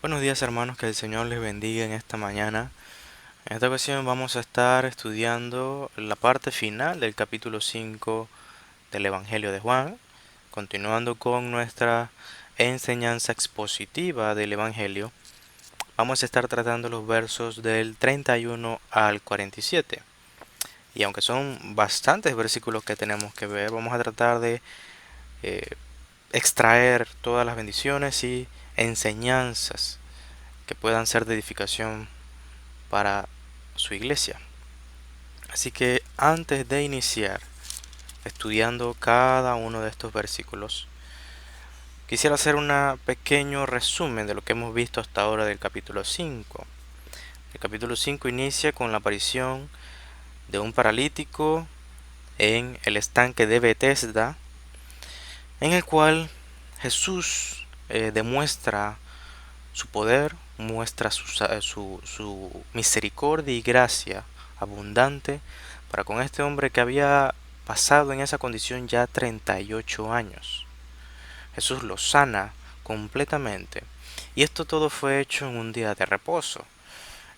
Buenos días hermanos, que el Señor les bendiga en esta mañana. En esta ocasión vamos a estar estudiando la parte final del capítulo 5 del Evangelio de Juan, continuando con nuestra enseñanza expositiva del Evangelio. Vamos a estar tratando los versos del 31 al 47. Y aunque son bastantes versículos que tenemos que ver, vamos a tratar de eh, extraer todas las bendiciones y enseñanzas que puedan ser de edificación para su iglesia. Así que antes de iniciar estudiando cada uno de estos versículos, quisiera hacer un pequeño resumen de lo que hemos visto hasta ahora del capítulo 5. El capítulo 5 inicia con la aparición de un paralítico en el estanque de Betesda, en el cual Jesús demuestra su poder, muestra su misericordia y gracia abundante para con este hombre que había pasado en esa condición ya 38 años. Jesús lo sana completamente. Y esto todo fue hecho en un día de reposo.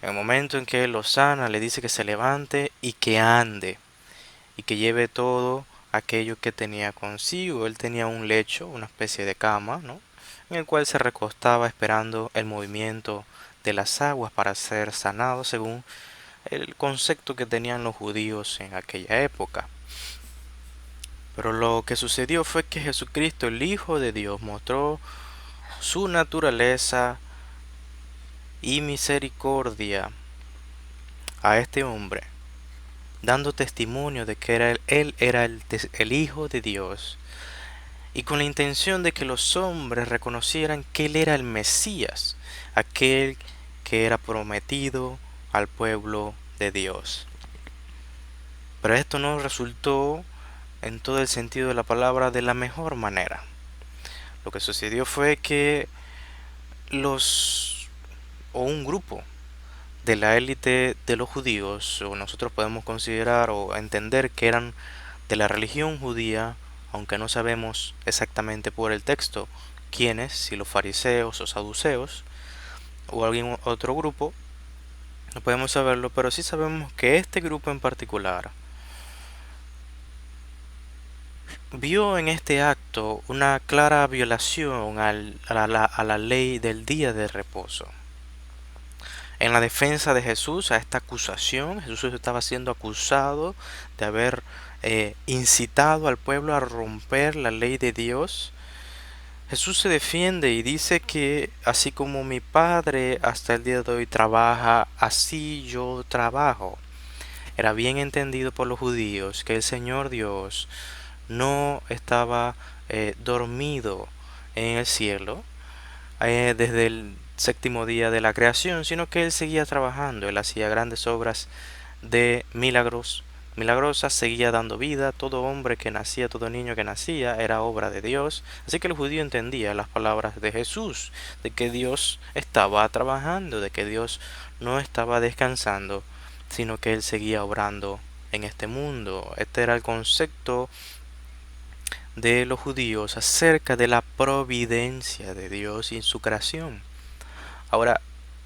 En el momento en que él lo sana, le dice que se levante y que ande, y que lleve todo aquello que tenía consigo. Él tenía un lecho, una especie de cama, ¿no?, en el cual se recostaba esperando el movimiento de las aguas para ser sanado según el concepto que tenían los judíos en aquella época. Pero lo que sucedió fue que Jesucristo, el Hijo de Dios, mostró su naturaleza y misericordia a este hombre, dando testimonio de que él era el Hijo de Dios, y con la intención de que los hombres reconocieran que él era el Mesías, aquel que era prometido al pueblo de Dios. Pero esto no resultó en todo el sentido de la palabra de la mejor manera. Lo que sucedió fue que los o un grupo de la élite de los judíos, o nosotros podemos considerar o entender que eran de la religión judía, aunque no sabemos exactamente por el texto quiénes, si los fariseos o saduceos o algún otro grupo, no podemos saberlo, pero sí sabemos que este grupo en particular vio en este acto una clara violación a la ley del día de reposo. En la defensa de Jesús, a esta acusación, Jesús estaba siendo acusado de haber incitado al pueblo a romper la ley de Dios. Jesús se defiende y dice que así como mi Padre hasta el día de hoy trabaja, así yo trabajo. Era bien entendido por los judíos que el Señor Dios no estaba dormido en el cielo desde el séptimo día de la creación, sino que él seguía trabajando. Él hacía grandes obras de milagrosas, seguía dando vida. Todo hombre que nacía, todo niño que nacía era obra de Dios. Así que el judío entendía las palabras de Jesús, de que Dios estaba trabajando, de que Dios no estaba descansando, sino que él seguía obrando en este mundo. Este era el concepto de los judíos acerca de la providencia de Dios y su creación. Ahora,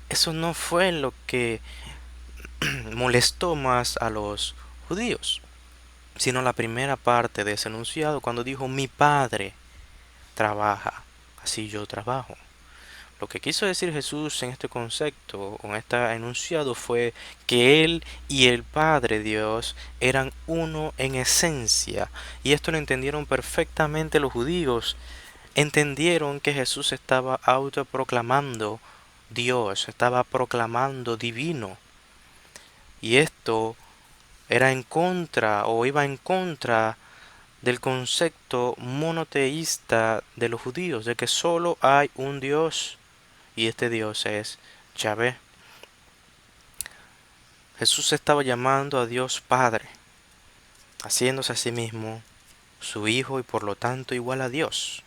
eso no fue lo que molestó más a los judíos, sino la primera parte de ese enunciado cuando dijo mi Padre trabaja, así yo trabajo. Lo que quiso decir Jesús en este concepto, con este enunciado, fue que Él y el Padre Dios eran uno en esencia. Y esto lo entendieron perfectamente los judíos. Entendieron que Jesús estaba autoproclamando Dios, estaba proclamando divino. Y esto era en contra o iba en contra del concepto monoteísta de los judíos, de que solo hay un Dios y este Dios es Yahvé. Jesús estaba llamando a Dios Padre, haciéndose a sí mismo su Hijo y por lo tanto igual a Dios.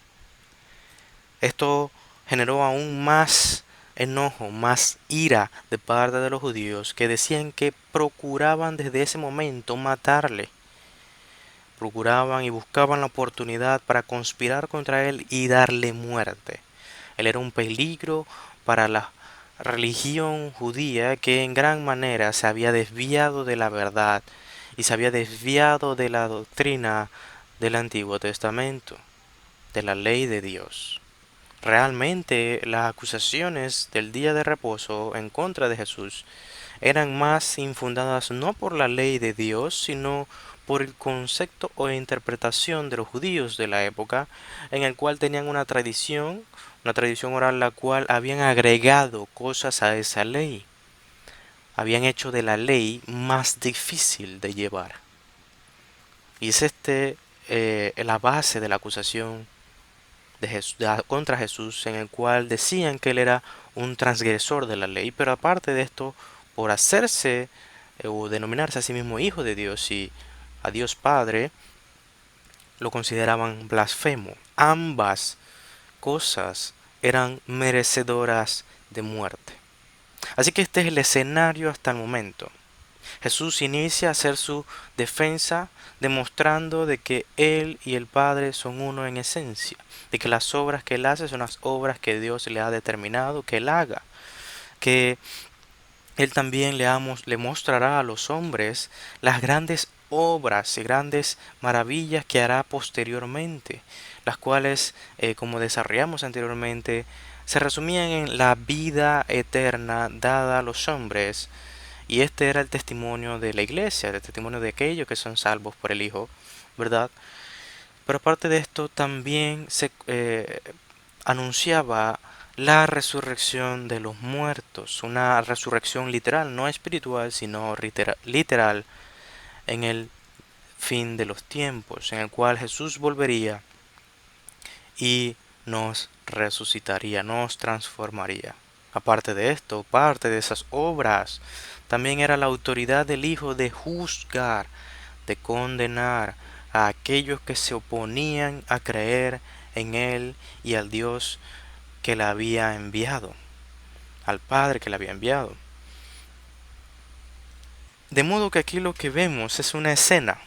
Esto generó aún más enojo, más ira de parte de los judíos, que decían que procuraban desde ese momento matarle. Procuraban y buscaban la oportunidad para conspirar contra él y darle muerte. Él era un peligro para la religión judía, que en gran manera se había desviado de la verdad y se había desviado de la doctrina del Antiguo Testamento, de la ley de Dios. Realmente las acusaciones del día de reposo en contra de Jesús eran más infundadas no por la ley de Dios, sino por el concepto o interpretación de los judíos de la época, en el cual tenían una tradición oral, la cual habían agregado cosas a esa ley, habían hecho de la ley más difícil de llevar. Y es la base de la acusación contra Jesús, en el cual decían que él era un transgresor de la ley, pero aparte de esto, por hacerse o denominarse a sí mismo hijo de Dios y a Dios Padre, lo consideraban blasfemo. Ambas cosas eran merecedoras de muerte. Así que este es el escenario hasta el momento. Jesús inicia a hacer su defensa demostrando de que Él y el Padre son uno en esencia, de que las obras que Él hace son las obras que Dios le ha determinado que Él haga, que Él también le mostrará a los hombres las grandes obras y grandes maravillas que hará posteriormente, las cuales, como desarrollamos anteriormente, se resumían en la vida eterna dada a los hombres, y este era el testimonio de la iglesia, el testimonio de aquellos que son salvos por el Hijo, ¿verdad? Pero aparte de esto, también se anunciaba la resurrección de los muertos, una resurrección literal, no espiritual, sino literal, en el fin de los tiempos, en el cual Jesús volvería y nos resucitaría, nos transformaría. Aparte de esto, parte de esas obras, también era la autoridad del Hijo de juzgar, de condenar a aquellos que se oponían a creer en Él y al Dios que le había enviado, al Padre que le había enviado. De modo que aquí lo que vemos es una escena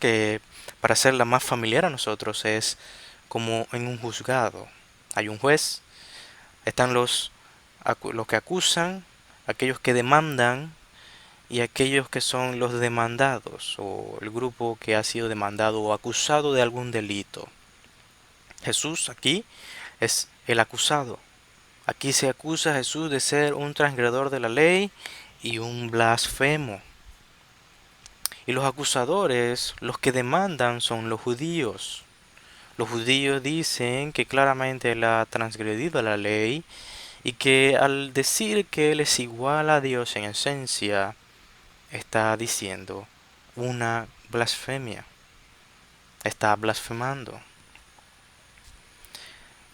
que, para hacerla más familiar a nosotros, es como en un juzgado. Hay un juez, están los que acusan, aquellos que demandan y aquellos que son los demandados, o el grupo que ha sido demandado o acusado de algún delito. Jesús aquí es el acusado. Aquí se acusa a Jesús de ser un transgredor de la ley y un blasfemo. Y los acusadores, los que demandan, son los judíos. Los judíos dicen que claramente él ha transgredido la ley y que al decir que él es igual a Dios en esencia, está diciendo una blasfemia. Está blasfemando.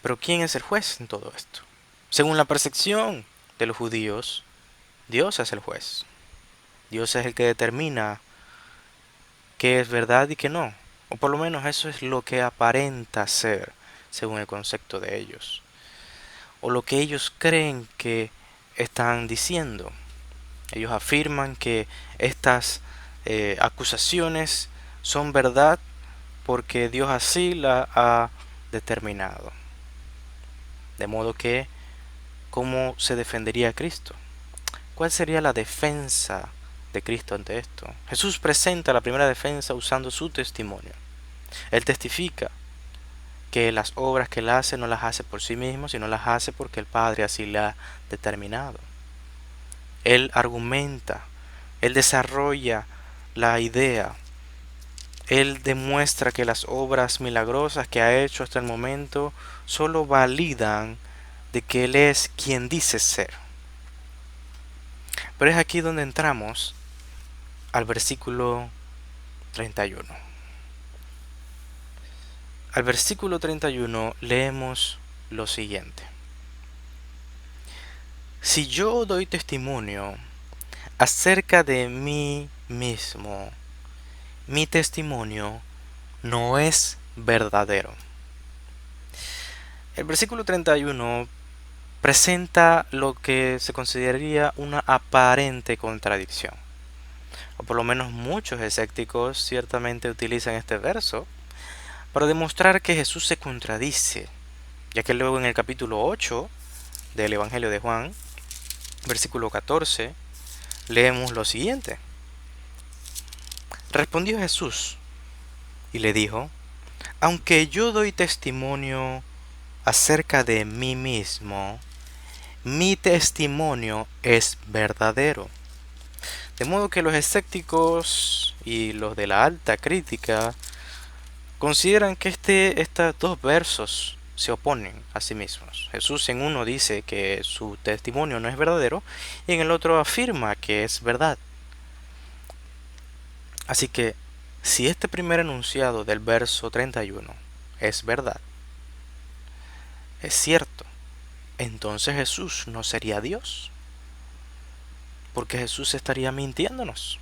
Pero ¿quién es el juez en todo esto? Según la percepción de los judíos, Dios es el juez. Dios es el que determina qué es verdad y qué no. O por lo menos eso es lo que aparenta ser, según el concepto de ellos. O lo que ellos creen que están diciendo. Ellos afirman que estas acusaciones son verdad porque Dios así la ha determinado. De modo que, ¿cómo se defendería a Cristo? ¿Cuál sería la defensa de Cristo ante esto? Jesús presenta la primera defensa usando su testimonio. Él testifica que las obras que él hace no las hace por sí mismo, sino las hace porque el Padre así la ha determinado. Él argumenta, él desarrolla la idea, él demuestra que las obras milagrosas que ha hecho hasta el momento solo validan de que él es quien dice ser. Pero es aquí donde entramos al versículo 31. Al versículo 31 leemos lo siguiente. Si yo doy testimonio acerca de mí mismo, mi testimonio no es verdadero. El versículo 31 presenta lo que se consideraría una aparente contradicción. O por lo menos muchos escépticos ciertamente utilizan este verso para demostrar que Jesús se contradice ya que luego en el capítulo 8 del Evangelio de Juan, versículo 14, leemos lo siguiente. Respondió Jesús y le dijo, aunque yo doy testimonio acerca de mí mismo, mi testimonio es verdadero. De modo que los escépticos y los de la alta crítica consideran que estos dos versos se oponen a sí mismos. Jesús en uno dice que su testimonio no es verdadero y en el otro afirma que es verdad. Así que si este primer enunciado del verso 31 es verdad, es cierto, entonces Jesús no sería Dios, porque Jesús estaría mintiéndonos.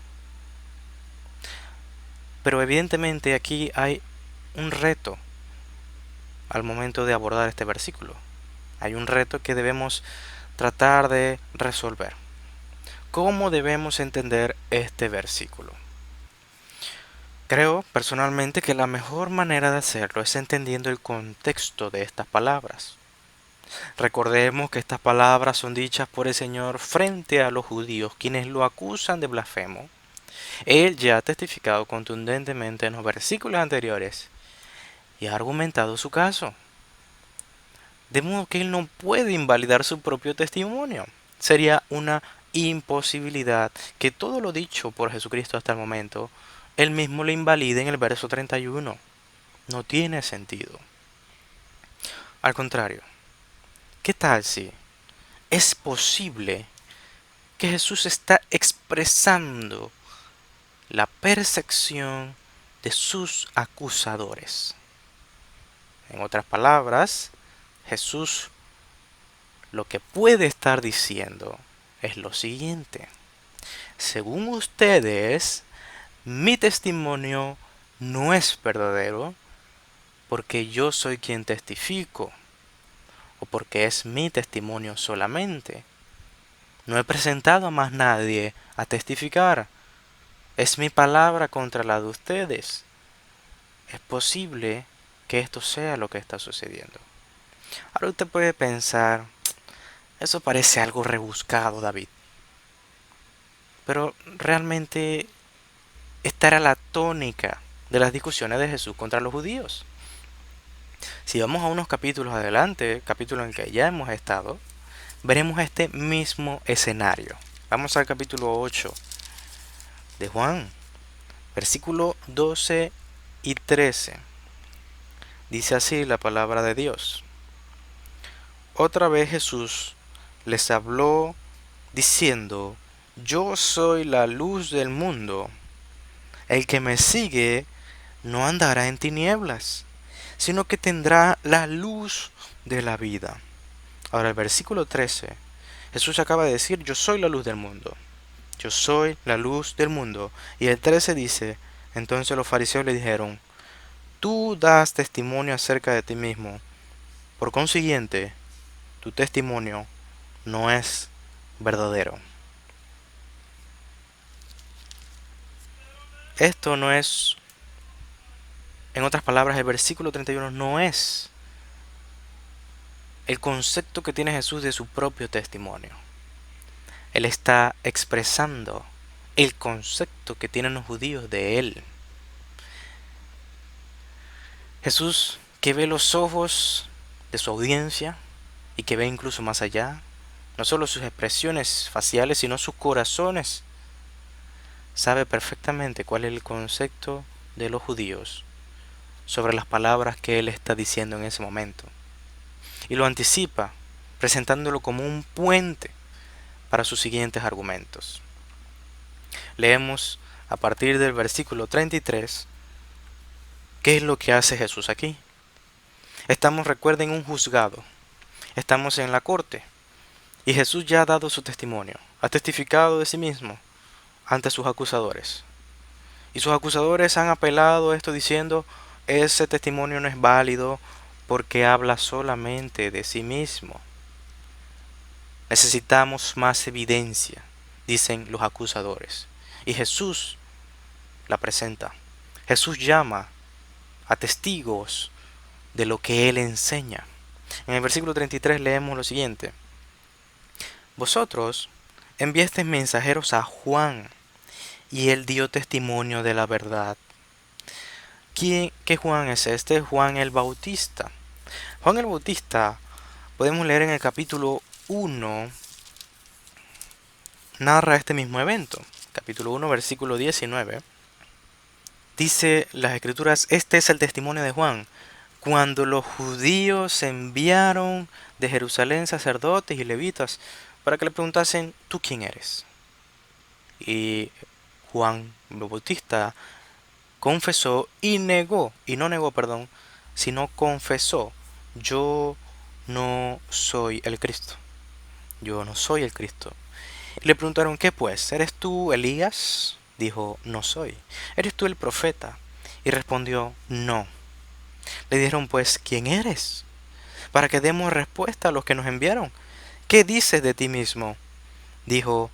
Pero evidentemente aquí hay un reto al momento de abordar este versículo. Hay un reto que debemos tratar de resolver. ¿Cómo debemos entender este versículo? Creo personalmente que la mejor manera de hacerlo es entendiendo el contexto de estas palabras. Recordemos que estas palabras son dichas por el Señor frente a los judíos, quienes lo acusan de blasfemo. Él ya ha testificado contundentemente en los versículos anteriores y ha argumentado su caso. De modo que él no puede invalidar su propio testimonio. Sería una imposibilidad que todo lo dicho por Jesucristo hasta el momento, él mismo lo invalide en el verso 31. No tiene sentido. Al contrario, ¿qué tal si es posible que Jesús está expresando la percepción de sus acusadores? En otras palabras, Jesús lo que puede estar diciendo es lo siguiente. Según ustedes, mi testimonio no es verdadero porque yo soy quien testifico o porque es mi testimonio solamente. No he presentado a más nadie a testificar. Es mi palabra contra la de ustedes. Es posible que esto sea lo que está sucediendo. Ahora usted puede pensar, eso parece algo rebuscado, David. Pero realmente esta era la tónica de las discusiones de Jesús contra los judíos. Si vamos a unos capítulos adelante, capítulo en el que ya hemos estado, veremos este mismo escenario. Vamos al capítulo 8 de Juan, versículo 12 y 13. Dice así la palabra de Dios. Otra vez Jesús les habló diciendo, yo soy la luz del mundo. El que me sigue no andará en tinieblas, sino que tendrá la luz de la vida. Ahora el versículo 13, Jesús acaba de decir, yo soy la luz del mundo. Yo soy la luz del mundo. Y el 13 dice, entonces los fariseos le dijeron, tú das testimonio acerca de ti mismo. Por consiguiente, tu testimonio no es verdadero. Esto no es, en otras palabras, el versículo 31 no es el concepto que tiene Jesús de su propio testimonio. Él está expresando el concepto que tienen los judíos de él. Jesús, que ve los ojos de su audiencia y que ve incluso más allá, no solo sus expresiones faciales, sino sus corazones, sabe perfectamente cuál es el concepto de los judíos sobre las palabras que él está diciendo en ese momento. Y lo anticipa, presentándolo como un puente para sus siguientes argumentos. Leemos a partir del versículo 33, ¿qué es lo que hace Jesús aquí? Estamos, recuerden, un juzgado. Estamos en la corte. Y Jesús ya ha dado su testimonio. Ha testificado de sí mismo ante sus acusadores. Y sus acusadores han apelado a esto diciendo, ese testimonio no es válido porque habla solamente de sí mismo. Necesitamos más evidencia, dicen los acusadores. Y Jesús la presenta. Jesús llama a testigos de lo que Él enseña. En el versículo 33 leemos lo siguiente: Vosotros enviasteis mensajeros a Juan, y él dio testimonio de la verdad. ¿Qué Juan es este? Juan el Bautista. Juan el Bautista, podemos leer en el capítulo 1, narra este mismo evento. Capítulo 1, versículo 19. Dice las escrituras: este es el testimonio de Juan, cuando los judíos enviaron de Jerusalén sacerdotes y levitas para que le preguntasen: ¿tú quién eres? Y Juan el Bautista confesó y negó, y no negó, perdón, sino confesó: yo no soy el Cristo, yo no soy el Cristo. Y le preguntaron: ¿qué pues? ¿Eres tú Elías? Dijo: no soy. ¿Eres tú el profeta? Y respondió: no. Le dijeron: pues, ¿quién eres? Para que demos respuesta a los que nos enviaron. ¿Qué dices de ti mismo? Dijo: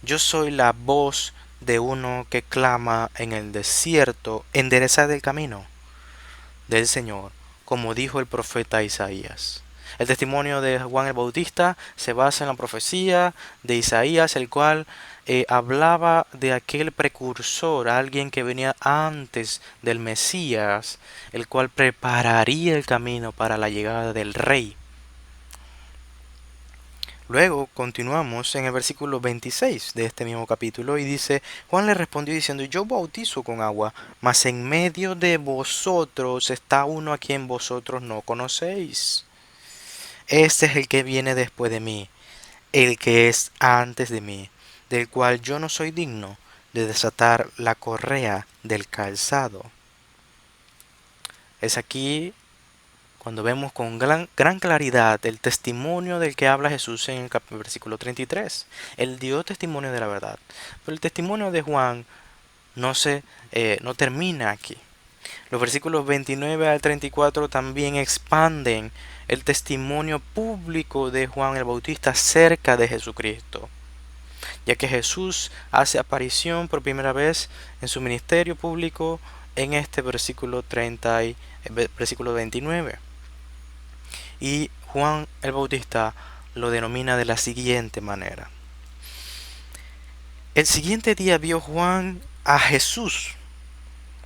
yo soy la voz de uno que clama en el desierto: enderezad el camino del Señor, como dijo el profeta Isaías. El testimonio de Juan el Bautista se basa en la profecía de Isaías, el cual hablaba de aquel precursor, alguien que venía antes del Mesías, el cual prepararía el camino para la llegada del Rey. Luego continuamos en el versículo 26 de este mismo capítulo y dice: Juan le respondió diciendo: yo bautizo con agua, mas en medio de vosotros está uno a quien vosotros no conocéis. Este es el que viene después de mí, el que es antes de mí, del cual yo no soy digno de desatar la correa del calzado. Es aquí cuando vemos con gran claridad el testimonio del que habla Jesús en el versículo 33. Él dio testimonio de la verdad. Pero el testimonio de Juan no termina aquí. Los versículos 29 al 34 también expanden el testimonio público de Juan el Bautista acerca de Jesucristo, ya que Jesús hace aparición por primera vez en su ministerio público en este versículo 29. Y Juan el Bautista lo denomina de la siguiente manera: el siguiente día vio Juan a Jesús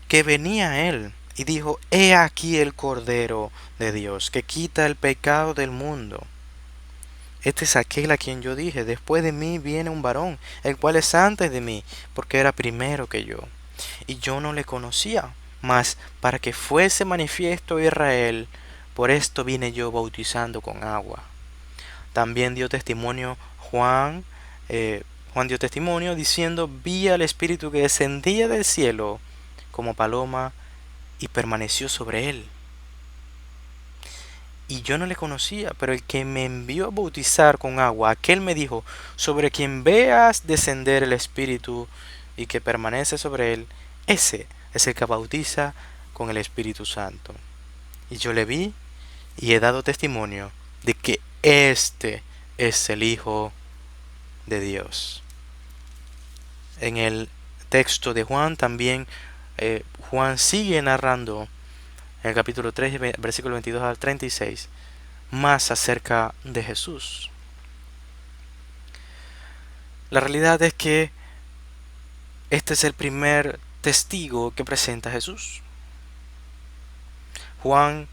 que venía a él y dijo: he aquí el Cordero de Dios que quita el pecado del mundo. Este es aquel a quien yo dije: después de mí viene un varón, el cual es antes de mí, porque era primero que yo. Y yo no le conocía, mas para que fuese manifiesto a Israel, por esto vine yo bautizando con agua. También dio testimonio Juan dio testimonio diciendo: vi al Espíritu que descendía del cielo como paloma y permaneció sobre él. Y yo no le conocía, pero el que me envió a bautizar con agua, aquel me dijo: sobre quien veas descender el Espíritu y que permanece sobre él, ese es el que bautiza con el Espíritu Santo. Y yo le vi y he dado testimonio de que este es el Hijo de Dios. En el texto de Juan también, Juan sigue narrando en el capítulo 3, versículo 22 al 36, más acerca de Jesús. La realidad es que este es el primer testigo que presenta Jesús. Juan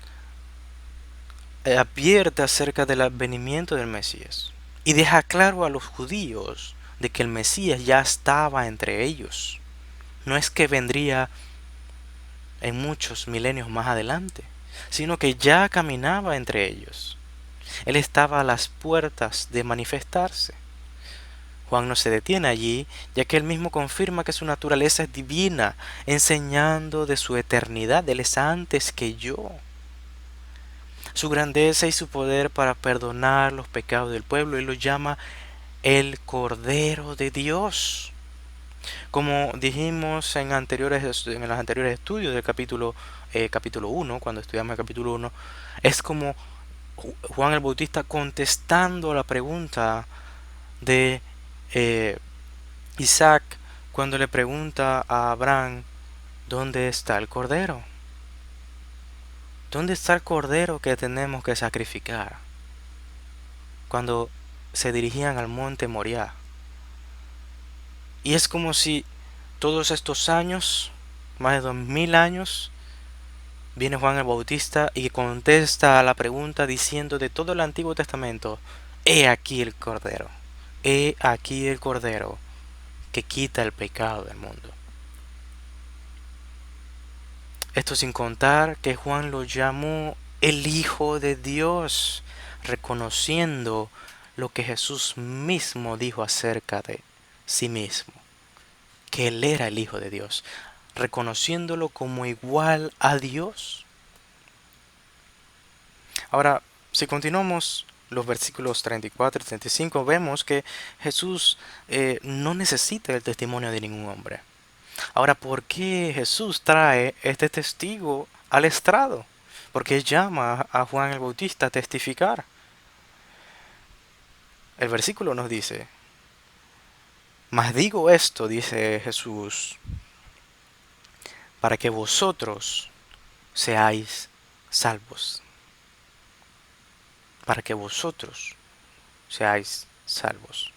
advierte acerca del advenimiento del Mesías y deja claro a los judíos de que el Mesías ya estaba entre ellos. No es que vendría en muchos milenios más adelante, sino que ya caminaba entre ellos. Él estaba a las puertas de manifestarse. Juan no se detiene allí, ya que él mismo confirma que su naturaleza es divina, enseñando de su eternidad. Él es antes que yo. Su grandeza y su poder para perdonar los pecados del pueblo, él lo llama el Cordero de Dios. Como dijimos en los anteriores estudios del capítulo 1, cuando estudiamos el capítulo 1, es como Juan el Bautista contestando la pregunta de Isaac cuando le pregunta a Abraham: ¿dónde está el Cordero? ¿Dónde está el cordero que tenemos que sacrificar? Cuando se dirigían al monte Moriah. Y es como si todos estos años, más de 2000 años, viene Juan el Bautista y contesta a la pregunta diciendo de todo el Antiguo Testamento: he aquí el Cordero, he aquí el Cordero que quita el pecado del mundo. Esto sin contar que Juan lo llamó el Hijo de Dios, reconociendo lo que Jesús mismo dijo acerca de sí mismo, que Él era el Hijo de Dios, reconociéndolo como igual a Dios. Ahora, si continuamos los versículos 34 y 35, vemos que Jesús no necesita el testimonio de ningún hombre. Ahora, ¿por qué Jesús trae este testigo al estrado? Porque llama a Juan el Bautista a testificar. El versículo nos dice: mas digo esto, dice Jesús, para que vosotros seáis salvos. Para que vosotros seáis salvos.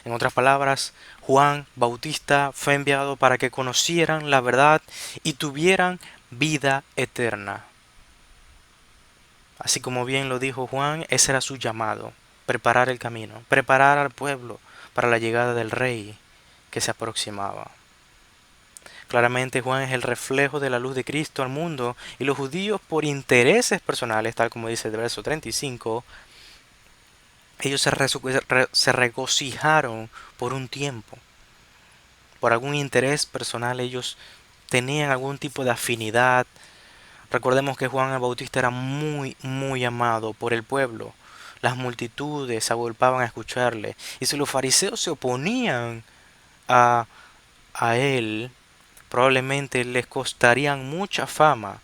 En otras palabras, Juan Bautista fue enviado para que conocieran la verdad y tuvieran vida eterna. Así como bien lo dijo Juan, ese era su llamado: preparar el camino, preparar al pueblo para la llegada del Rey que se aproximaba. Claramente Juan es el reflejo de la luz de Cristo al mundo, y los judíos, por intereses personales, tal como dice el verso 35, ellos se regocijaron por un tiempo. Por algún interés personal ellos tenían algún tipo de afinidad. Recordemos que Juan el Bautista era muy, muy amado por el pueblo. Las multitudes se agolpaban a escucharle. Y si los fariseos se oponían a, a él, probablemente les costarían mucha fama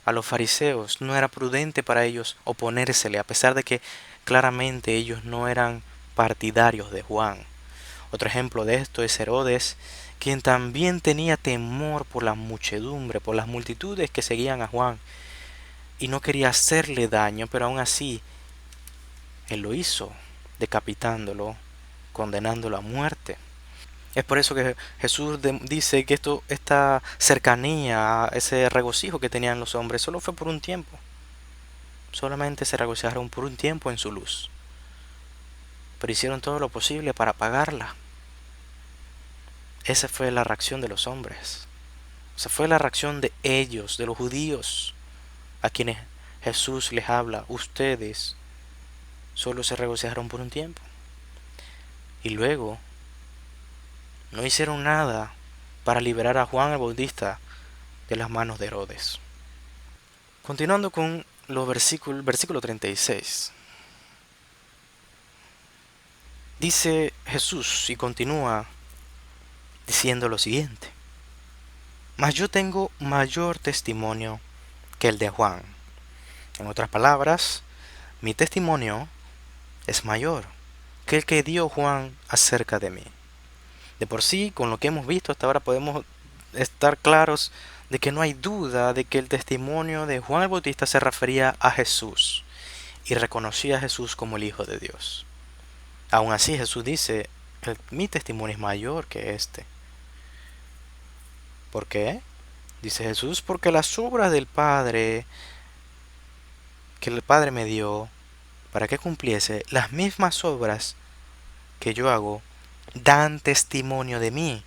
a los fariseos. No era prudente para ellos oponérsele, a pesar de que claramente ellos no eran partidarios de Juan. Otro ejemplo de esto es Herodes, quien también tenía temor por la muchedumbre, por las multitudes que seguían a Juan, y no quería hacerle daño, pero aún así él lo hizo, decapitándolo, condenándolo a muerte. Es por eso que Jesús dice que esta cercanía, ese regocijo que tenían los hombres, solo fue por un tiempo. Solamente se regocijaron por un tiempo en su luz, pero hicieron todo lo posible para apagarla. Esa fue la reacción de los hombres. Esa fue la reacción de ellos, de los judíos, a quienes Jesús les habla: ustedes solo se regocijaron por un tiempo. Y luego no hicieron nada para liberar a Juan el Bautista de las manos de Herodes. Continuando con los versículo 36. Dice Jesús y continúa diciendo lo siguiente: mas yo tengo mayor testimonio que el de Juan. En otras palabras, mi testimonio es mayor que el que dio Juan acerca de mí. De por sí, con lo que hemos visto hasta ahora, podemos estar claros de que no hay duda de que el testimonio de Juan el Bautista se refería a Jesús y reconocía a Jesús como el Hijo de Dios. Aún así, Jesús dice: mi testimonio es mayor que este. ¿Por qué? Dice Jesús: porque las obras del Padre que el Padre me dio para que cumpliese, las mismas obras que yo hago, dan testimonio de mí,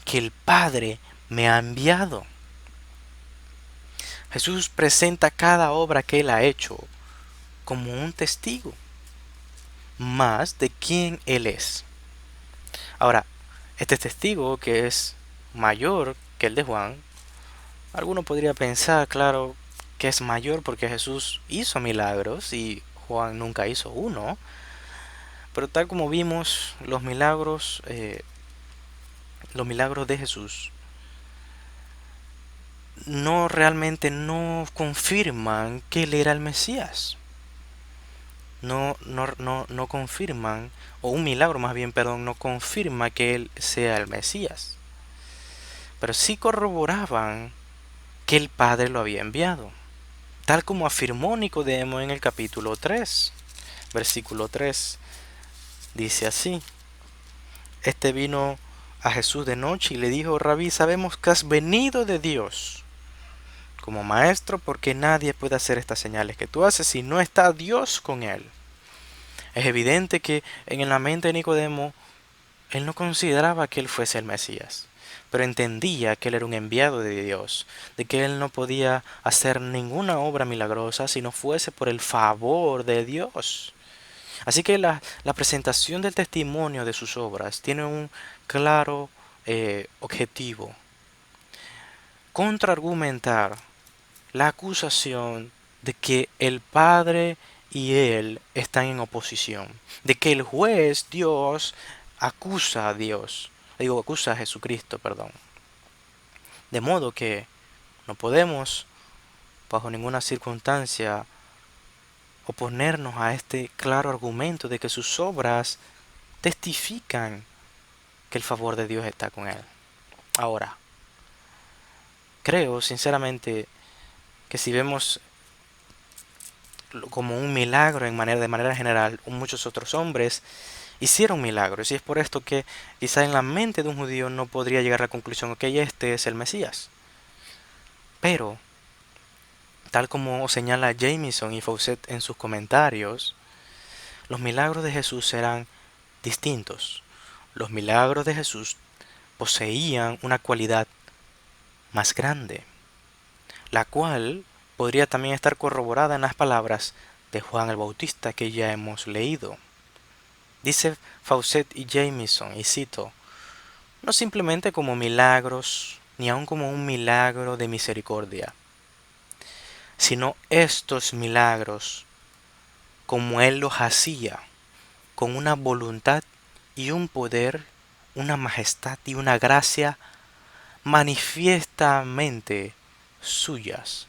que el Padre me ha enviado. Jesús presenta cada obra que Él ha hecho como un testigo más de quién Él es. Ahora, este testigo, que es mayor que el de Juan, alguno podría pensar, claro, que es mayor porque Jesús hizo milagros y Juan nunca hizo uno. Pero tal como vimos, los milagros de Jesús no realmente no confirman que Él era el Mesías. No confirman, o un milagro más bien, perdón, no confirma que Él sea el Mesías. Pero sí corroboraban que el Padre lo había enviado. tal como afirmó Nicodemo en el capítulo 3, versículo 3. Dice así: Este vino a Jesús de noche y le dijo: Rabí, sabemos que has venido de Dios como maestro, porque nadie puede hacer estas señales que tú haces si no está Dios con él. Es evidente que en la mente de Nicodemo, él no consideraba que él fuese el Mesías, pero entendía que él era un enviado de Dios, de que él no podía hacer ninguna obra milagrosa si no fuese por el favor de Dios. Así que la presentación del testimonio de sus obras tiene un claro objetivo: contraargumentar la acusación de que el Padre y él están en oposición, de que el juez Dios acusa a Dios, acusa a Jesucristo, perdón. De modo que no podemos, bajo ninguna circunstancia, oponernos a este claro argumento de que sus obras testifican que el favor de Dios está con él. Ahora, creo sinceramente que si vemos como un milagro de manera general, muchos otros hombres hicieron milagros, y es por esto que quizá en la mente de un judío no podría llegar a la conclusión: ok, este es el Mesías. Pero, tal como señala Jamieson y Fawcett en sus comentarios, los milagros de Jesús eran distintos. Los milagros de Jesús poseían una cualidad más grande, la cual podría también estar corroborada en las palabras de Juan el Bautista que ya hemos leído. Dice Fawcett y Jamieson, y cito: no simplemente como milagros, ni aun como un milagro de misericordia, sino estos milagros como Él los hacía, con una voluntad y un poder, una majestad y una gracia manifiestamente suyas,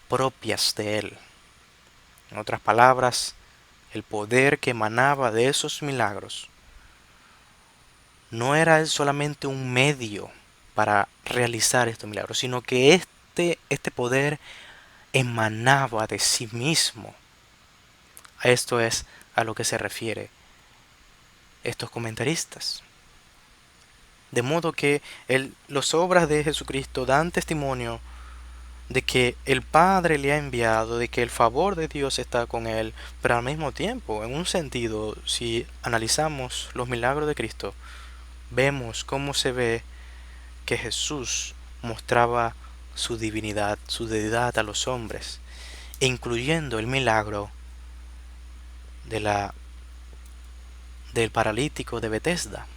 propias de Él. En otras palabras, el poder que emanaba de esos milagros no era solamente un medio para realizar estos milagros, sino que este poder emanaba de sí mismo. A esto es a lo que se refiere estos comentaristas. De modo que las obras de Jesucristo dan testimonio de que el Padre le ha enviado, de que el favor de Dios está con él, pero al mismo tiempo, en un sentido, si analizamos los milagros de Cristo, vemos cómo se ve que Jesús mostraba su divinidad, su deidad a los hombres, incluyendo el milagro de del paralítico de Betesda,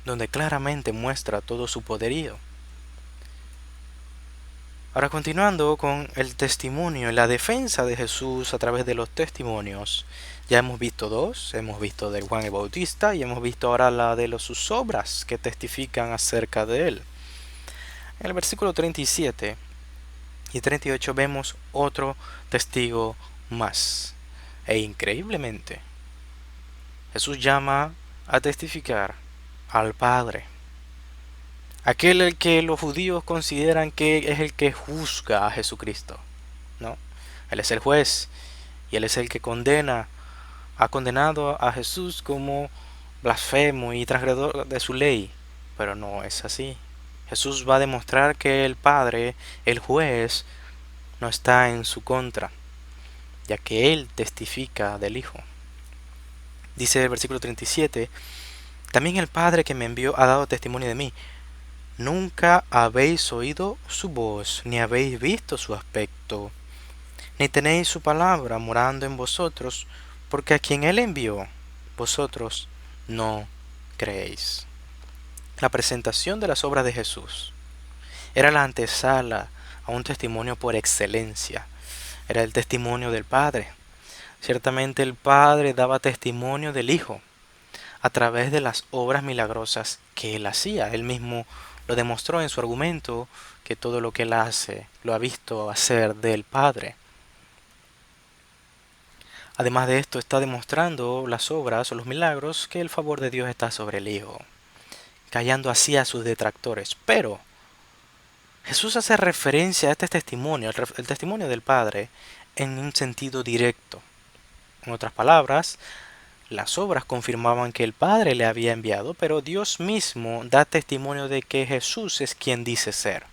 donde claramente muestra todo su poderío. Ahora, continuando con el testimonio y la defensa de Jesús a través de los testimonios, ya hemos visto dos: hemos visto de Juan el Bautista y hemos visto ahora la de sus obras que testifican acerca de él. En el versículo 37 y 38 vemos otro testigo más. E increíblemente, Jesús llama a testificar al Padre, aquel el que los judíos consideran que es el que juzga a Jesucristo, ¿no? Él es el juez y él es el que ha condenado a Jesús como blasfemo y transgredor de su ley, pero no es así. Jesús va a demostrar que el Padre, el juez, no está en su contra, ya que él testifica del Hijo. Dice el versículo 37: también el Padre que me envió ha dado testimonio de mí. Nunca habéis oído su voz, ni habéis visto su aspecto, ni tenéis su palabra morando en vosotros, porque a quien él envió, vosotros no creéis. La presentación de las obras de Jesús era la antesala a un testimonio por excelencia. Era el testimonio del Padre. Ciertamente el Padre daba testimonio del Hijo a través de las obras milagrosas que él hacía. Él mismo lo demostró en su argumento, que todo lo que él hace lo ha visto hacer del Padre. Además de esto, está demostrando las obras o los milagros que el favor de Dios está sobre el Hijo, callando así a sus detractores. Pero Jesús hace referencia a este testimonio, el testimonio del Padre, en un sentido directo. En otras palabras, las obras confirmaban que el Padre le había enviado, pero Dios mismo da testimonio de que Jesús es quien dice ser.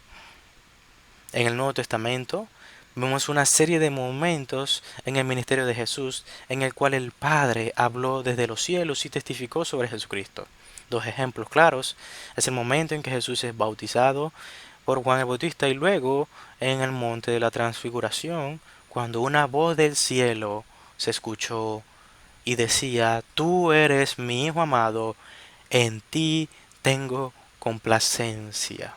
En el Nuevo Testamento vemos una serie de momentos en el ministerio de Jesús en el cual el Padre habló desde los cielos y testificó sobre Jesucristo. Dos ejemplos claros es el momento en que Jesús es bautizado por Juan el Bautista y luego en el monte de la transfiguración cuando una voz del cielo se escuchó y decía: Tú eres mi Hijo amado, en ti tengo complacencia.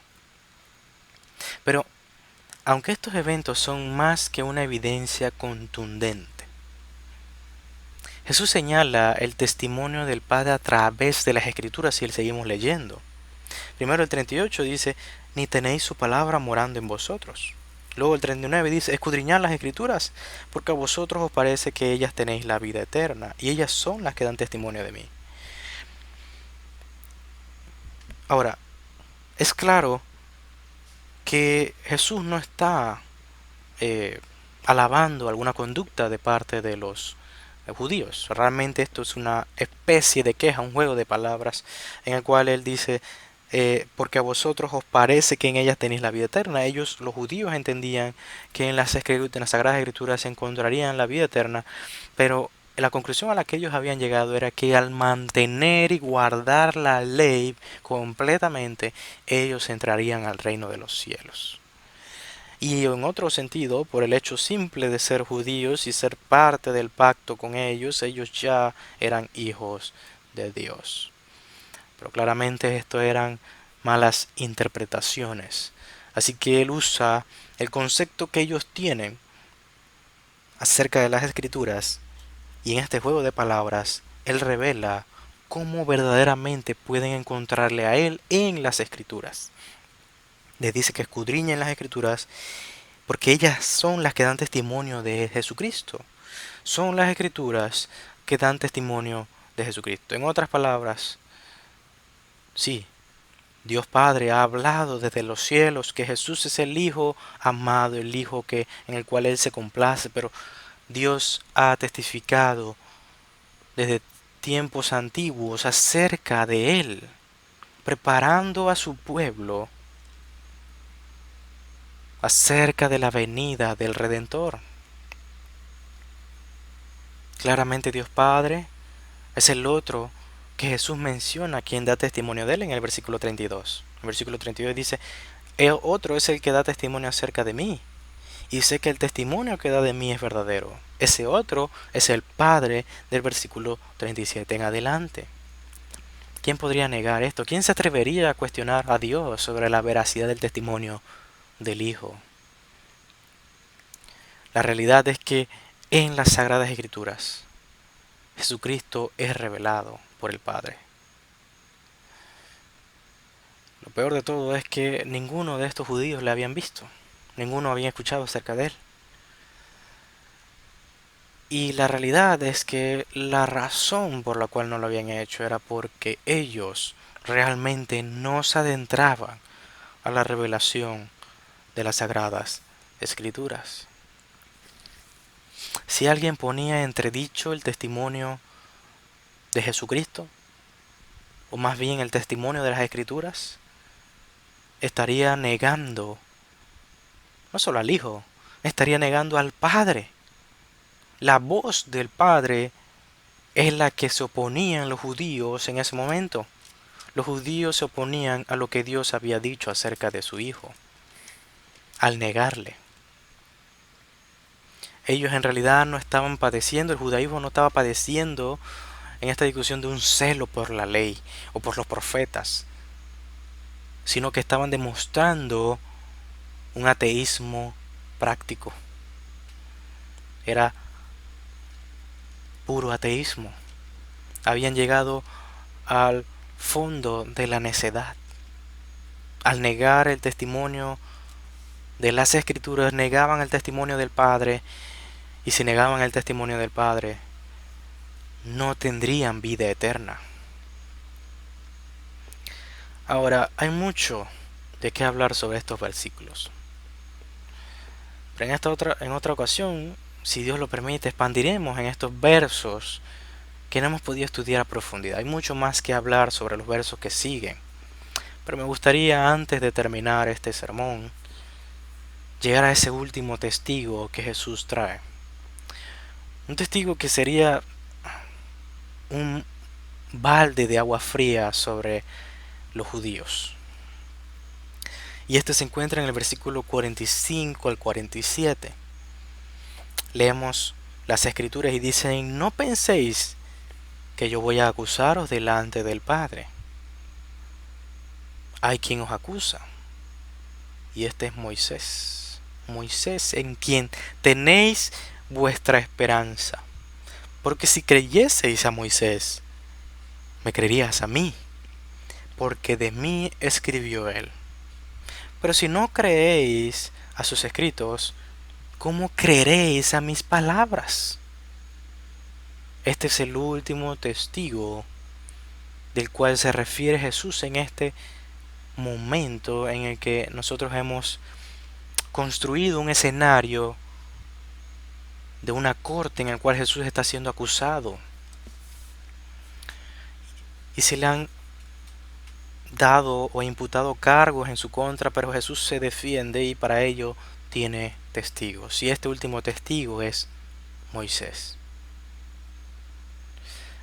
Pero aunque estos eventos son más que una evidencia contundente, Jesús señala el testimonio del Padre a través de las Escrituras y el seguimos leyendo. Primero el 38 dice: Ni tenéis su palabra morando en vosotros. Luego el 39 dice: Escudriñad las Escrituras, porque a vosotros os parece que ellas tenéis la vida eterna, y ellas son las que dan testimonio de mí. Ahora, es claro que Jesús no está eh, alabando alguna conducta de parte de los judíos. Realmente esto es una especie de queja, un juego de palabras en el cual él dice: porque a vosotros os parece que en ellas tenéis la vida eterna. Ellos, los judíos, entendían que en en las Sagradas Escrituras se encontrarían la vida eterna, pero la conclusión a la que ellos habían llegado era que al mantener y guardar la ley completamente, ellos entrarían al reino de los cielos. Y en otro sentido, por el hecho simple de ser judíos y ser parte del pacto con ellos ya eran hijos de Dios. Pero claramente esto eran malas interpretaciones. Así que él usa el concepto que ellos tienen acerca de las escrituras y en este juego de palabras él revela cómo verdaderamente pueden encontrarle a él en las escrituras. Les dice que escudriñen las escrituras porque ellas son las que dan testimonio de Jesucristo. Son las escrituras que dan testimonio de Jesucristo. En otras palabras, sí, Dios Padre ha hablado desde los cielos que Jesús es el Hijo amado, el Hijo en el cual Él se complace, pero Dios ha testificado desde tiempos antiguos acerca de Él, preparando a su pueblo acerca de la venida del Redentor. Claramente Dios Padre es el otro que Jesús menciona, quien da testimonio de Él en el versículo 32. El versículo 32 dice: El otro es el que da testimonio acerca de mí, y sé que el testimonio que da de mí es verdadero. Ese otro es el Padre del versículo 37 en adelante. ¿Quién podría negar esto? ¿Quién se atrevería a cuestionar a Dios sobre la veracidad del testimonio del Hijo? La realidad es que en las Sagradas Escrituras Jesucristo es revelado por el Padre. Lo peor de todo es que ninguno de estos judíos le habían visto, ninguno había escuchado acerca de él. Y la realidad es que la razón por la cual no lo habían hecho era porque ellos realmente no se adentraban a la revelación de las Sagradas Escrituras. Si alguien ponía entredicho el testimonio de Jesucristo, o más bien el testimonio de las Escrituras, estaría negando no solo al Hijo, estaría negando al Padre. La voz del Padre es la que se oponían los judíos en ese momento. Los judíos se oponían a lo que Dios había dicho acerca de su Hijo, al negarle. Ellos en realidad no estaban padeciendo, el judaísmo no estaba padeciendo en esta discusión de un celo por la ley o por los profetas, sino que estaban demostrando un ateísmo práctico. Era puro ateísmo. Habían llegado al fondo de la necedad. Al negar el testimonio de las Escrituras, negaban el testimonio del Padre, y si negaban el testimonio del Padre, no tendrían vida eterna. Ahora, hay mucho de qué hablar sobre estos versículos. Pero en otra ocasión, si Dios lo permite, expandiremos en estos versos que no hemos podido estudiar a profundidad. Hay mucho más que hablar sobre los versos que siguen. Pero me gustaría, antes de terminar este sermón, llegar a ese último testigo que Jesús trae. Un testigo que sería un balde de agua fría sobre los judíos. Y este se encuentra en el versículo 45 al 47. Leemos las escrituras y dicen: no penséis que yo voy a acusaros delante del Padre. Hay quien os acusa, y este es Moisés. Moisés, en quien tenéis vuestra esperanza. Porque si creyeseis a Moisés, me creerías a mí, porque de mí escribió él. Pero si no creéis a sus escritos, ¿cómo creeréis a mis palabras? Este es el último testigo del cual se refiere Jesús en este momento en el que nosotros hemos construido un escenario de una corte en el cual Jesús está siendo acusado. Y se le han dado o imputado cargos en su contra, pero Jesús se defiende y para ello tiene testigos. Y este último testigo es Moisés.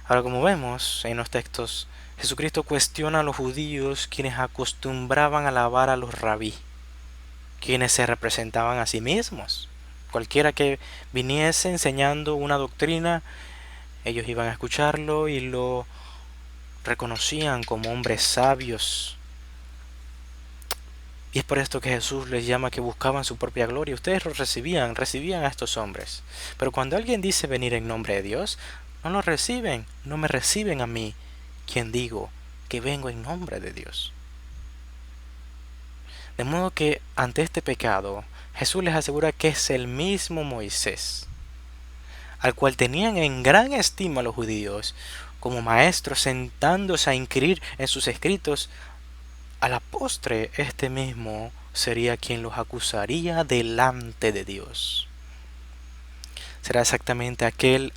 Ahora, como vemos en los textos, Jesucristo cuestiona a los judíos quienes acostumbraban a alabar a los rabí, quienes se representaban a sí mismos. Cualquiera que viniese enseñando una doctrina, ellos iban a escucharlo y lo reconocían como hombres sabios. Y es por esto que Jesús les llama que buscaban su propia gloria. Ustedes lo recibían a estos hombres. Pero cuando alguien dice venir en nombre de Dios, no lo reciben, no me reciben a mí, quien digo que vengo en nombre de Dios. De modo que ante este pecado, Jesús les asegura que es el mismo Moisés, al cual tenían en gran estima los judíos, como maestro sentándose a inquirir en sus escritos. A la postre, este mismo sería quien los acusaría delante de Dios. Será exactamente aquel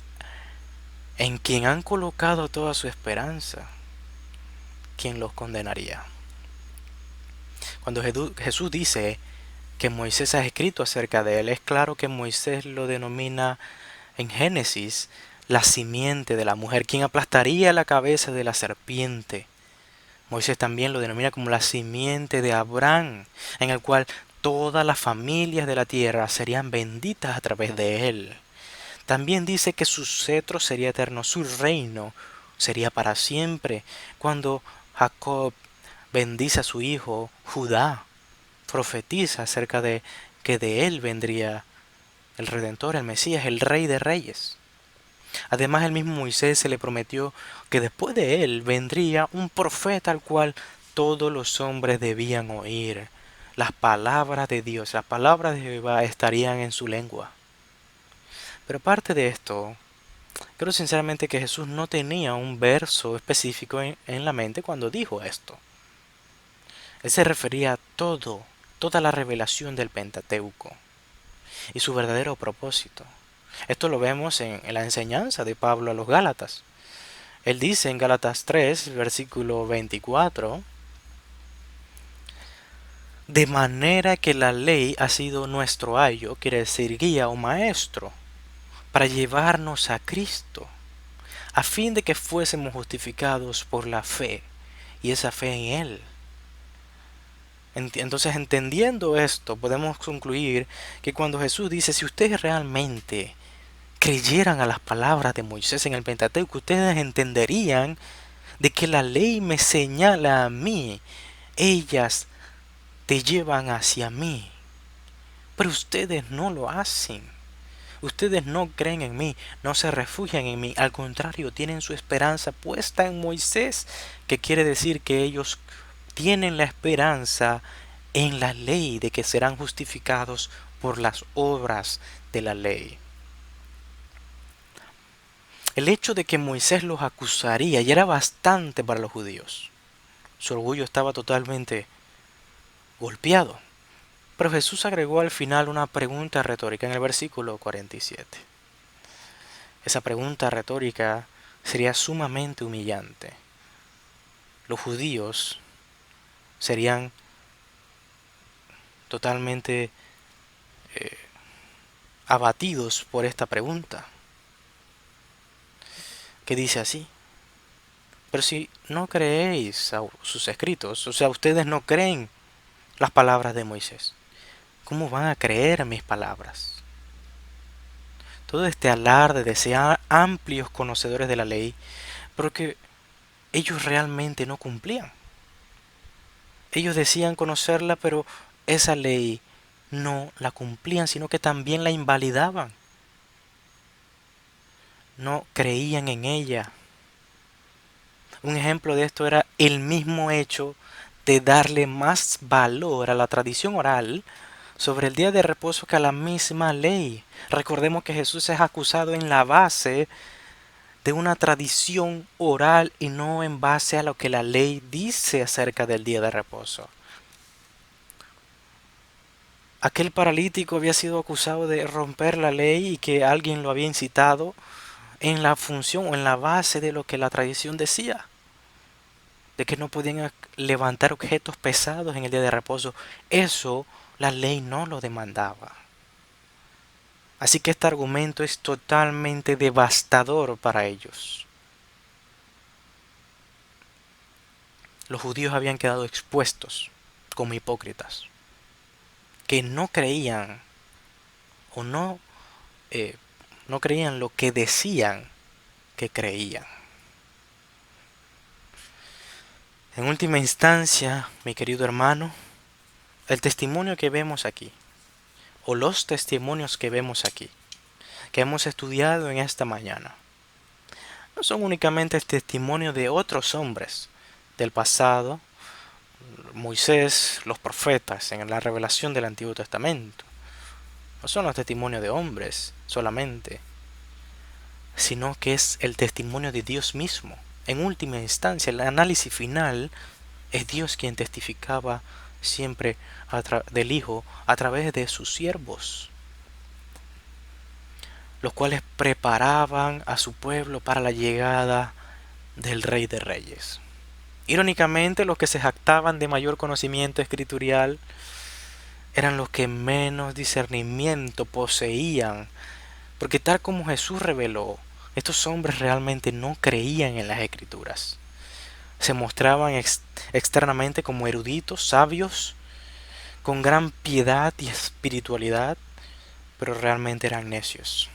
en quien han colocado toda su esperanza quien los condenaría. Cuando Jesús dice que Moisés ha escrito acerca de él, es claro que Moisés lo denomina en Génesis la simiente de la mujer, quien aplastaría la cabeza de la serpiente. Moisés también lo denomina como la simiente de Abraham, en el cual todas las familias de la tierra serían benditas a través de él. También dice que su cetro sería eterno, su reino sería para siempre. Cuando Jacob bendice a su hijo Judá, profetiza acerca de que de él vendría el Redentor, el Mesías, el Rey de Reyes. Además, el mismo Moisés se le prometió que después de él vendría un profeta al cual todos los hombres debían oír. Las palabras de Dios, las palabras de Jehová estarían en su lengua. Pero aparte de esto, creo sinceramente que Jesús no tenía un verso específico en la mente cuando dijo esto. Él se refería a toda la revelación del Pentateuco y su verdadero propósito. Esto lo vemos en la enseñanza de Pablo a los Gálatas. Él dice en Gálatas 3, versículo 24, de manera que la ley ha sido nuestro ayo, quiere decir guía o maestro, para llevarnos a Cristo, a fin de que fuésemos justificados por la fe, y esa fe en Él. Entonces, entendiendo esto, podemos concluir que cuando Jesús dice, si ustedes realmente creyeran a las palabras de Moisés en el Pentateuco, ustedes entenderían de que la ley me señala a mí, ellas te llevan hacia mí, pero ustedes no lo hacen. Ustedes no creen en mí, no se refugian en mí, al contrario, tienen su esperanza puesta en Moisés, que quiere decir que ellos tienen la esperanza en la ley de que serán justificados por las obras de la ley. El hecho de que Moisés los acusaría ya era bastante para los judíos. Su orgullo estaba totalmente golpeado. Pero Jesús agregó al final una pregunta retórica en el versículo 47. Esa pregunta retórica sería sumamente humillante. Los judíos serían totalmente abatidos por esta pregunta, que dice así: pero si no creéis a sus escritos, o sea, ustedes no creen las palabras de Moisés, ¿cómo van a creer mis palabras? Todo este alarde de ser amplios conocedores de la ley, pero que ellos realmente no cumplían. Ellos decían conocerla, pero esa ley no la cumplían, sino que también la invalidaban. No creían en ella. Un ejemplo de esto era el mismo hecho de darle más valor a la tradición oral sobre el día de reposo que a la misma ley. Recordemos que Jesús es acusado en la base de una tradición oral y no en base a lo que la ley dice acerca del día de reposo. Aquel paralítico había sido acusado de romper la ley y que alguien lo había incitado en la función o en la base de lo que la tradición decía, de que no podían levantar objetos pesados en el día de reposo. Eso la ley no lo demandaba. Así que este argumento es totalmente devastador para ellos. Los judíos habían quedado expuestos como hipócritas, que no creían o no creían lo que decían que creían. En última instancia, mi querido hermano, el testimonio que vemos aquí, o los testimonios que vemos aquí, que hemos estudiado en esta mañana, no son únicamente el testimonio de otros hombres del pasado, Moisés, los profetas en la revelación del Antiguo Testamento. No son los testimonios de hombres solamente, sino que es el testimonio de Dios mismo. En última instancia, el análisis final es Dios quien testificaba siempre del Hijo a través de sus siervos, los cuales preparaban a su pueblo para la llegada del Rey de Reyes. Irónicamente, los que se jactaban de mayor conocimiento escritural eran los que menos discernimiento poseían, porque tal como Jesús reveló, estos hombres realmente no creían en las escrituras. Se mostraban externamente como eruditos, sabios, con gran piedad y espiritualidad, pero realmente eran necios.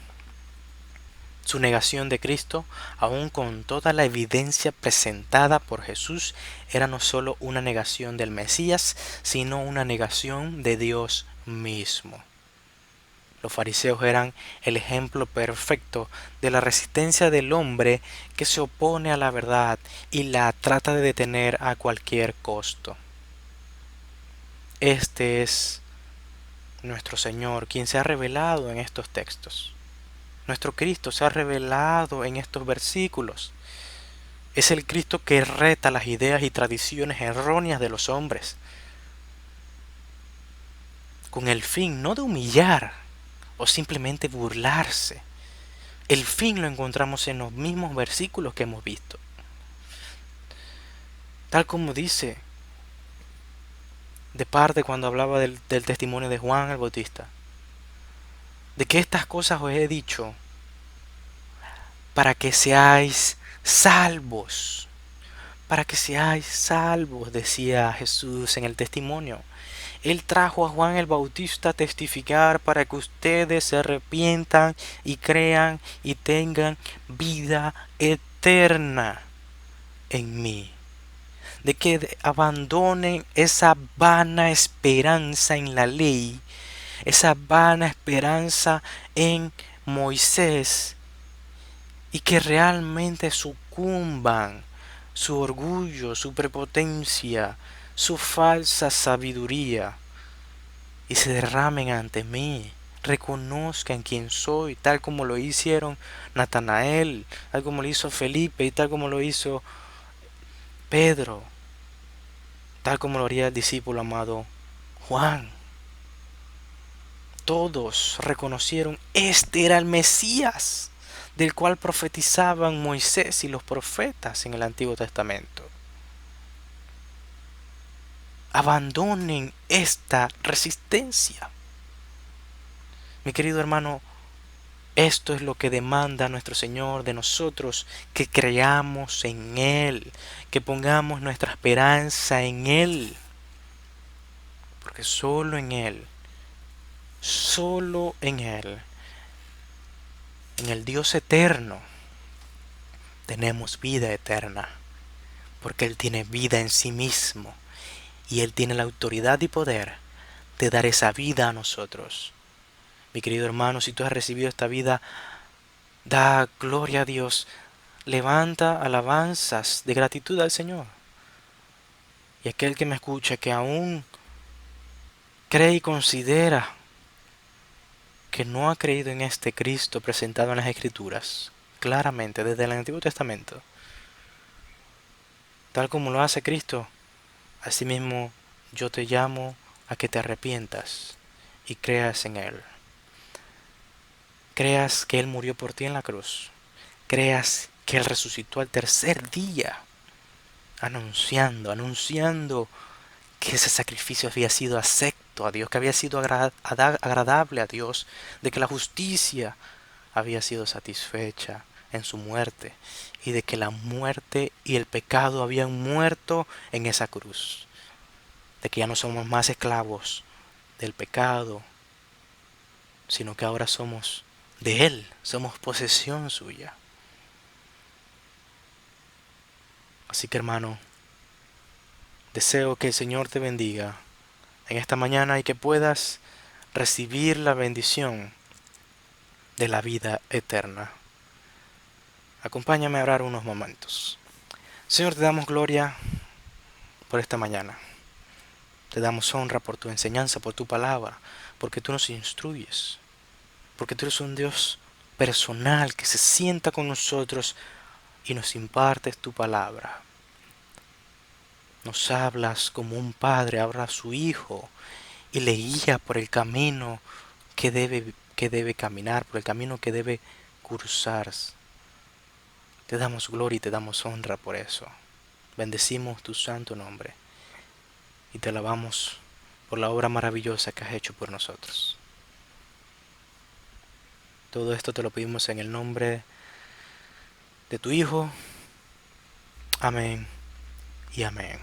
Su negación de Cristo, aun con toda la evidencia presentada por Jesús, era no solo una negación del Mesías, sino una negación de Dios mismo. Los fariseos eran el ejemplo perfecto de la resistencia del hombre que se opone a la verdad y la trata de detener a cualquier costo. Este es nuestro Señor, quien se ha revelado en estos textos. Nuestro Cristo se ha revelado en estos versículos. Es el Cristo que reta las ideas y tradiciones erróneas de los hombres, con el fin no de humillar o simplemente burlarse. El fin lo encontramos en los mismos versículos que hemos visto. Tal como dice de parte cuando hablaba del testimonio de Juan el Bautista, de que estas cosas os he dicho para que seáis salvos. Para que seáis salvos, decía Jesús en el testimonio. Él trajo a Juan el Bautista a testificar para que ustedes se arrepientan y crean y tengan vida eterna en mí. De que abandonen esa vana esperanza en la ley, esa vana esperanza en Moisés, y que realmente sucumban su orgullo, su prepotencia, su falsa sabiduría, y se derramen ante mí, reconozcan quién soy, tal como lo hicieron Natanael, tal como lo hizo Felipe y tal como lo hizo Pedro, tal como lo haría el discípulo amado Juan, todos reconocieron, este era el Mesías, del cual profetizaban Moisés y los profetas en el Antiguo Testamento. Abandonen esta resistencia. Mi querido hermano, esto es lo que demanda nuestro Señor de nosotros, que creamos en Él, que pongamos nuestra esperanza en Él, porque solo en Él, en el Dios eterno, tenemos vida eterna, porque Él tiene vida en sí mismo y Él tiene la autoridad y poder de dar esa vida a nosotros. Mi querido hermano, si tú has recibido esta vida, da gloria a Dios, levanta alabanzas de gratitud al Señor. Y aquel que me escucha que aún cree y considera que no ha creído en este Cristo presentado en las Escrituras, claramente desde el Antiguo Testamento, tal como lo hace Cristo, asimismo yo te llamo a que te arrepientas y creas en Él. Creas que Él murió por ti en la cruz. Creas que Él resucitó al tercer día, anunciando que ese sacrificio había sido acepto a Dios, que había sido agradable a Dios, de que la justicia había sido satisfecha en su muerte y de que la muerte y el pecado habían muerto en esa cruz, de que ya no somos más esclavos del pecado, sino que ahora somos de Él, somos posesión suya. Así que hermano, deseo que el Señor te bendiga en esta mañana y que puedas recibir la bendición de la vida eterna. Acompáñame a orar unos momentos. Señor, te damos gloria por esta mañana. Te damos honra por tu enseñanza, por tu palabra, porque tú nos instruyes, porque tú eres un Dios personal que se sienta con nosotros y nos impartes tu palabra. Nos hablas como un padre habla a su hijo y le guía por el camino que debe caminar, por el camino que debe cursar. Te damos gloria y te damos honra por eso. Bendecimos tu santo nombre y te alabamos por la obra maravillosa que has hecho por nosotros. Todo esto te lo pedimos en el nombre de tu Hijo. Amén y amén.